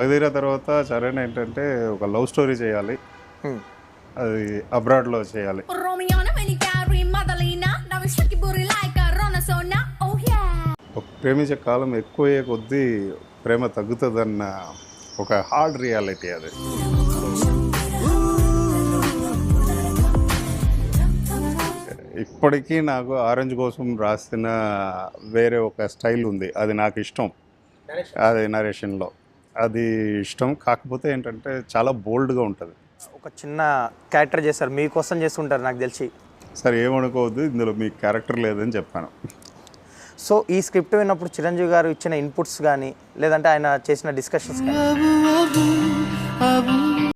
మగధీర తర్వాత చరణ్ ఏంటంటే ఒక లవ్ స్టోరీ చేయాలి, అది అబ్రాడ్లో చేయాలి. ప్రేమించే కాలం ఎక్కువ అయ్యే కొద్దీ ప్రేమ తగ్గుతుందన్న ఒక హార్డ్ రియాలిటీ అది. ఇప్పటికీ నాకు ఆరెంజ్ కోసం రాసిన వేరే ఒక స్టైల్ ఉంది, అది నాకు ఇష్టం. అది నరేషన్లో అది ఇష్టం. కాకపోతే ఏంటంటే చాలా బోల్డ్గా ఉంటుంది. ఒక చిన్న క్యారెక్టర్ చేస్తారు, మీకోసం చేస్తుంటారు నాకు తెలిసి. సరే ఏమనుకోవద్దు, ఇందులో మీ క్యారెక్టర్ లేదని చెప్పాను. సో ఈ స్క్రిప్ట్ విన్నప్పుడు చిరంజీవి గారు ఇచ్చిన ఇన్పుట్స్ కానీ లేదంటే ఆయన చేసిన డిస్కషన్స్ కానీ